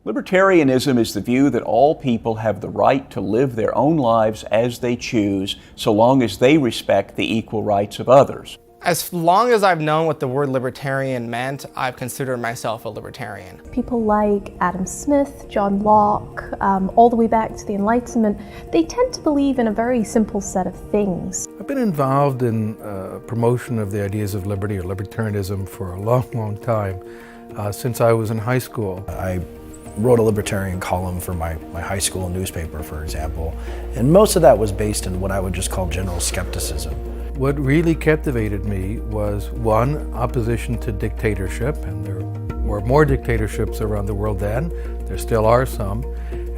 Libertarianism is the view that all people have the right to live their own lives as they choose, so long as they respect the equal rights of others. As long as I've known what the word libertarian meant, I've considered myself a libertarian. People like Adam Smith, John Locke, all the way back to the Enlightenment, they tend to believe in a very simple set of things. I've been involved in promotion of the ideas of liberty or libertarianism for a long time, since I was in high school. I wrote a libertarian column for my high school newspaper, for example, and most of that was based in what I would just call general skepticism. What really captivated me was, one, opposition to dictatorship, and there were more dictatorships around the world then, there still are some.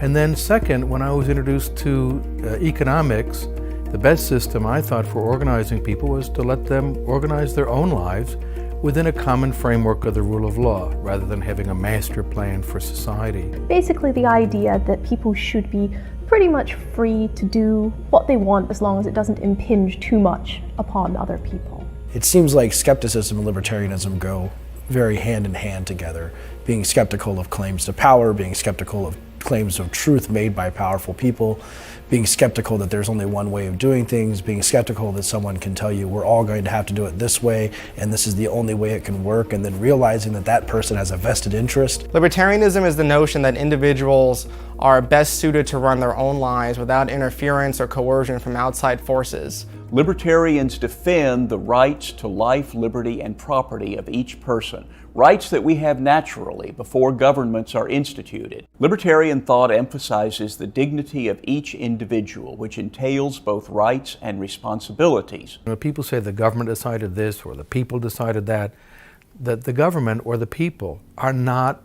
And then second, when I was introduced to economics, the best system I thought for organizing people was to let them organize their own lives within a common framework of the rule of law, rather than having a master plan for society. Basically the idea that people should be pretty much free to do what they want as long as it doesn't impinge too much upon other people. It seems like skepticism and libertarianism go very hand in hand together. Being skeptical of claims to power, being skeptical of claims of truth made by powerful people, being skeptical that there's only one way of doing things, being skeptical that someone can tell you we're all going to have to do it this way and this is the only way it can work, and then realizing that that person has a vested interest. Libertarianism is the notion that individuals are best suited to run their own lives without interference or coercion from outside forces. Libertarians defend the rights to life, liberty, and property of each person, rights that we have naturally before governments are instituted. Libertarian thought emphasizes the dignity of each individual, which entails both rights and responsibilities. When people say the government decided this or the people decided that the government or the people are not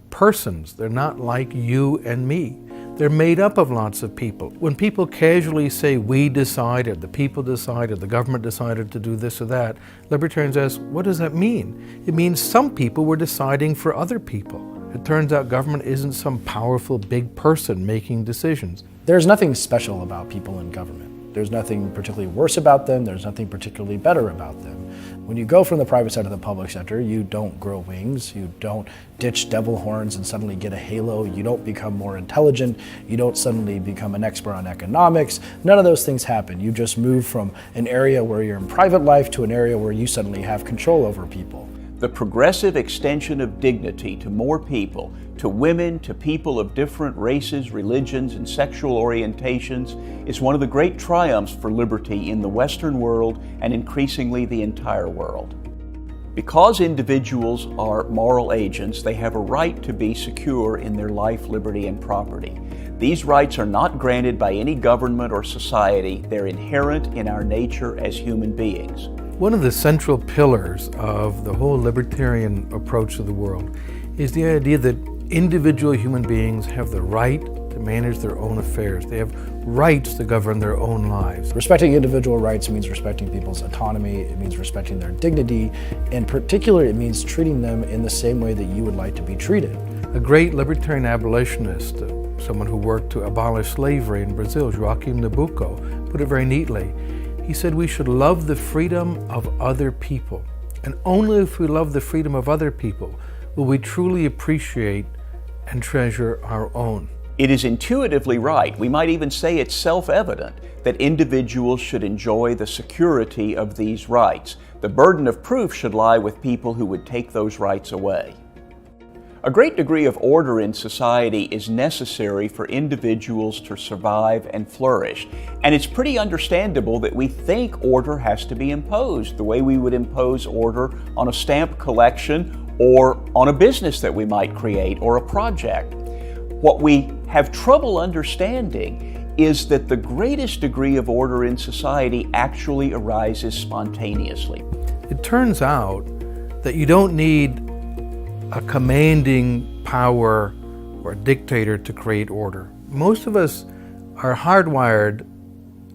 persons. They're not like you and me. They're made up of lots of people. When people casually say, we decided, the people decided, the government decided to do this or that, libertarians ask, what does that mean? It means some people were deciding for other people. It turns out government isn't some powerful big person making decisions. There's nothing special about people in government. There's nothing particularly worse about them. There's nothing particularly better about them. When you go from the private side to the public sector, you don't grow wings, you don't ditch devil horns and suddenly get a halo, you don't become more intelligent, you don't suddenly become an expert on economics. None of those things happen. You just move from an area where you're in private life to an area where you suddenly have control over people. The progressive extension of dignity to more people, to women, to people of different races, religions, and sexual orientations, is one of the great triumphs for liberty in the Western world and increasingly the entire world. Because individuals are moral agents, they have a right to be secure in their life, liberty, and property. These rights are not granted by any government or society. They're inherent in our nature as human beings. One of the central pillars of the whole libertarian approach to the world is the idea that individual human beings have the right to manage their own affairs. They have rights to govern their own lives. Respecting individual rights means respecting people's autonomy, it means respecting their dignity, and particularly it means treating them in the same way that you would like to be treated. A great libertarian abolitionist, someone who worked to abolish slavery in Brazil, Joaquim Nabuco, put it very neatly. He said we should love the freedom of other people, and only if we love the freedom of other people will we truly appreciate and treasure our own. It is intuitively right, we might even say it's self-evident, that individuals should enjoy the security of these rights. The burden of proof should lie with people who would take those rights away. A great degree of order in society is necessary for individuals to survive and flourish, and it's pretty understandable that we think order has to be imposed the way we would impose order on a stamp collection or on a business that we might create or a project. What we have trouble understanding is that the greatest degree of order in society actually arises spontaneously. It turns out that you don't need a commanding power or a dictator to create order. Most of us are hardwired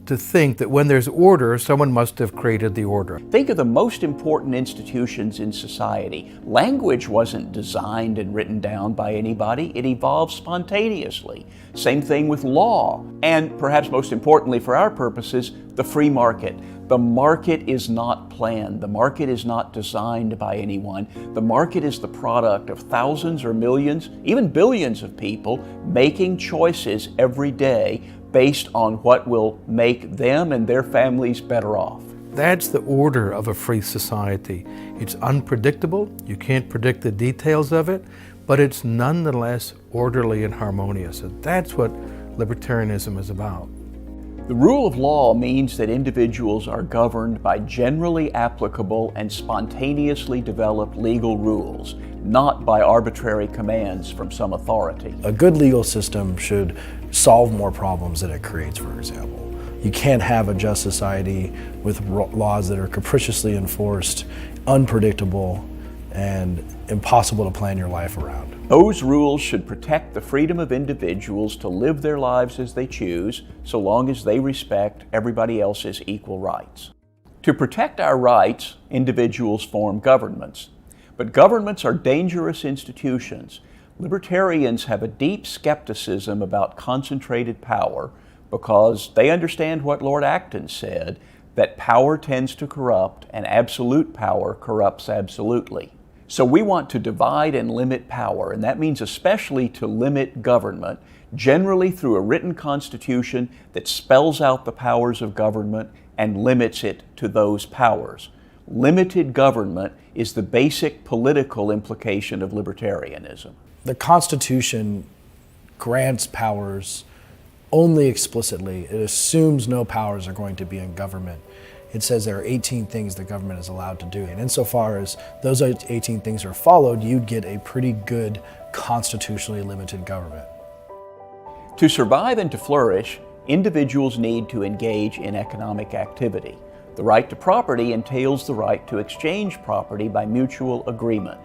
to think that when there's order, someone must have created the order. Think of the most important institutions in society. Language wasn't designed and written down by anybody. It evolved spontaneously. Same thing with law. And perhaps most importantly for our purposes, the free market. The market is not planned. The market is not designed by anyone. The market is the product of thousands or millions, even billions of people making choices every day based on what will make them and their families better off. That's the order of a free society. It's unpredictable, you can't predict the details of it, but it's nonetheless orderly and harmonious. And that's what libertarianism is about. The rule of law means that individuals are governed by generally applicable and spontaneously developed legal rules, not by arbitrary commands from some authority. A good legal system should solve more problems than it creates, for example. You can't have a just society with laws that are capriciously enforced, unpredictable, and impossible to plan your life around. Those rules should protect the freedom of individuals to live their lives as they choose, so long as they respect everybody else's equal rights. To protect our rights, individuals form governments. But governments are dangerous institutions. Libertarians have a deep skepticism about concentrated power because they understand what Lord Acton said, that power tends to corrupt and absolute power corrupts absolutely. So we want to divide and limit power, and that means especially to limit government, generally through a written constitution that spells out the powers of government and limits it to those powers. Limited government is the basic political implication of libertarianism. The Constitution grants powers only explicitly. It assumes no powers are going to be in government. It says there are 18 things the government is allowed to do. And insofar as those 18 things are followed, you'd get a pretty good constitutionally limited government. To survive and to flourish, individuals need to engage in economic activity. The right to property entails the right to exchange property by mutual agreement.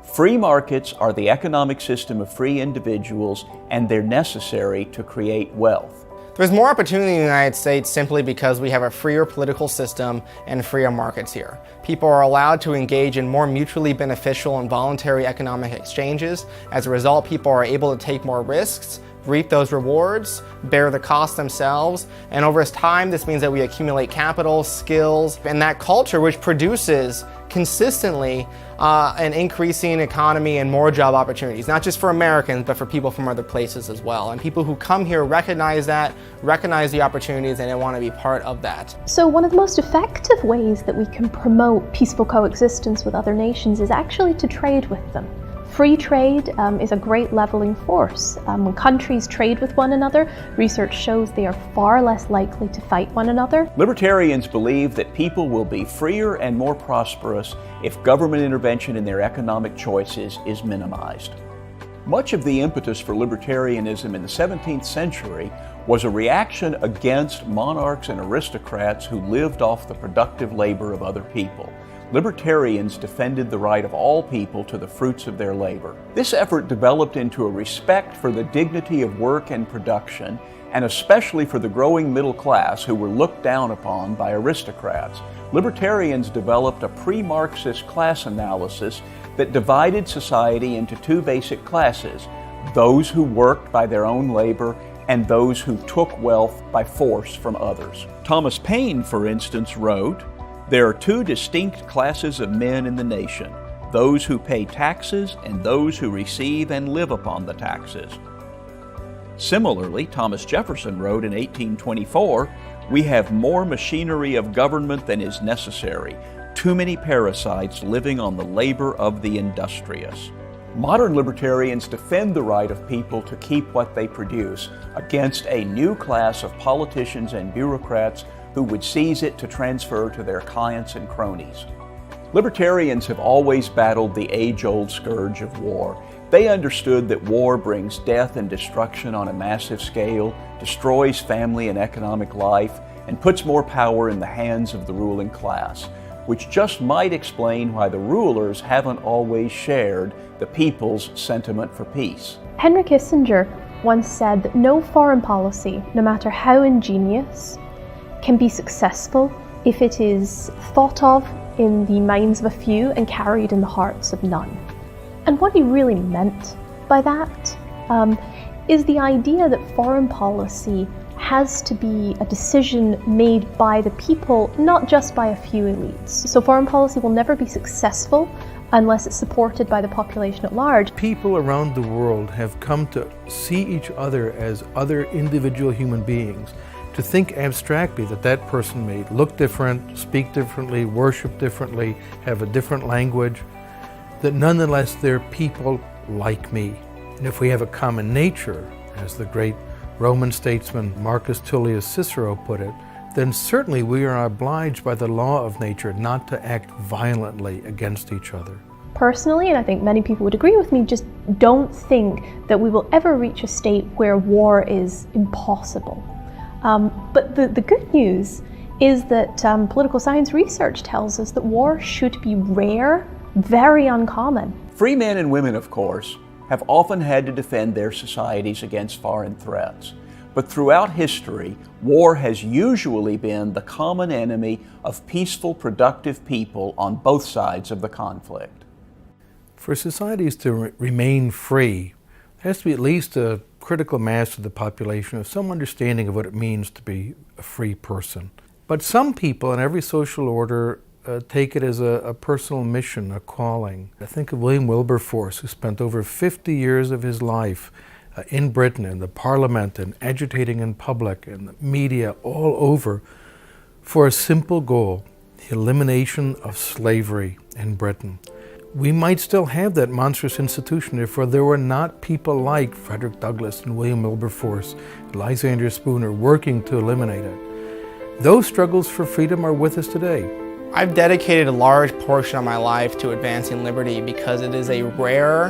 Free markets are the economic system of free individuals, and they're necessary to create wealth. There's more opportunity in the United States simply because we have a freer political system and freer markets here. People are allowed to engage in more mutually beneficial and voluntary economic exchanges. As a result, people are able to take more risks, reap those rewards, bear the cost themselves, and over time this means that we accumulate capital, skills, and that culture which produces consistently an increasing economy and more job opportunities, not just for Americans, but for people from other places as well. And people who come here recognize that, recognize the opportunities, and they want to be part of that. So one of the most effective ways that we can promote peaceful coexistence with other nations is actually to trade with them. Free trade is a great leveling force. When countries trade with one another, research shows they are far less likely to fight one another. Libertarians believe that people will be freer and more prosperous if government intervention in their economic choices is minimized. Much of the impetus for libertarianism in the 17th century was a reaction against monarchs and aristocrats who lived off the productive labor of other people. Libertarians defended the right of all people to the fruits of their labor. This effort developed into a respect for the dignity of work and production, and especially for the growing middle class who were looked down upon by aristocrats. Libertarians developed a pre-Marxist class analysis that divided society into two basic classes: those who worked by their own labor and those who took wealth by force from others. Thomas Paine, for instance, wrote, "There are two distinct classes of men in the nation, those who pay taxes and those who receive and live upon the taxes." Similarly, Thomas Jefferson wrote in 1824, "We have more machinery of government than is necessary, too many parasites living on the labor of the industrious." Modern libertarians defend the right of people to keep what they produce against a new class of politicians and bureaucrats who would seize it to transfer to their clients and cronies. Libertarians have always battled the age-old scourge of war. They understood that war brings death and destruction on a massive scale, destroys family and economic life, and puts more power in the hands of the ruling class, which just might explain why the rulers haven't always shared the people's sentiment for peace. Henry Kissinger once said that no foreign policy, no matter how ingenious, can be successful if it is thought of in the minds of a few and carried in the hearts of none. And what he really meant by that is the idea that foreign policy has to be a decision made by the people, not just by a few elites. So foreign policy will never be successful unless it's supported by the population at large. People around the world have come to see each other as other individual human beings, to think abstractly that that person may look different, speak differently, worship differently, have a different language, that nonetheless they're people like me. And if we have a common nature, as the great Roman statesman Marcus Tullius Cicero put it, then certainly we are obliged by the law of nature not to act violently against each other. Personally, and I think many people would agree with me, just don't think that we will ever reach a state where war is impossible. But the good news is that political science research tells us that war should be rare, very uncommon. Free men and women, of course, have often had to defend their societies against foreign threats. But throughout history, war has usually been the common enemy of peaceful, productive people on both sides of the conflict. For societies to remain free, there has to be at least a critical mass of the population of some understanding of what it means to be a free person. But some people in every social order take it as a personal mission, a calling. I think of William Wilberforce, who spent over 50 years of his life in Britain, in the Parliament, and agitating in public, and the media all over, for a simple goal, the elimination of slavery in Britain. We might still have that monstrous institution if there were not people like Frederick Douglass and William Wilberforce, Lysander Spooner, working to eliminate it. Those struggles for freedom are with us today. I've dedicated a large portion of my life to advancing liberty because it is a rare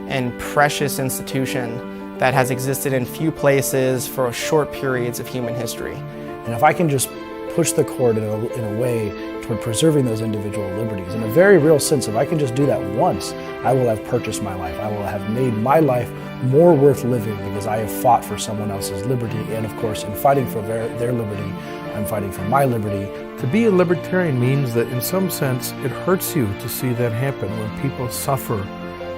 and precious institution that has existed in few places for short periods of human history. And if I can just push the cord in a way toward preserving those individual liberties, in a very real sense, if I can just do that once, I will have purchased my life. I will have made my life more worth living because I have fought for someone else's liberty. And of course, in fighting for their liberty, I'm fighting for my liberty. To be a libertarian means that in some sense it hurts you to see that happen when people suffer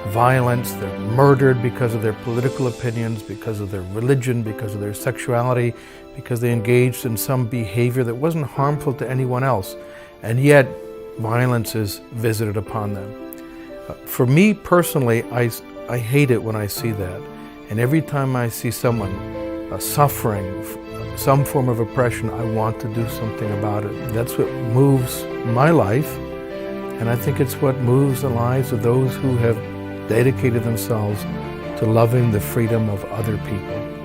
violence, they're murdered because of their political opinions, because of their religion, because of their sexuality, because they engaged in some behavior that wasn't harmful to anyone else, and yet violence is visited upon them. For me personally, I hate it when I see that, and every time I see someone suffering some form of oppression, I want to do something about it. That's what moves my life, and I think it's what moves the lives of those who have dedicated themselves to loving the freedom of other people.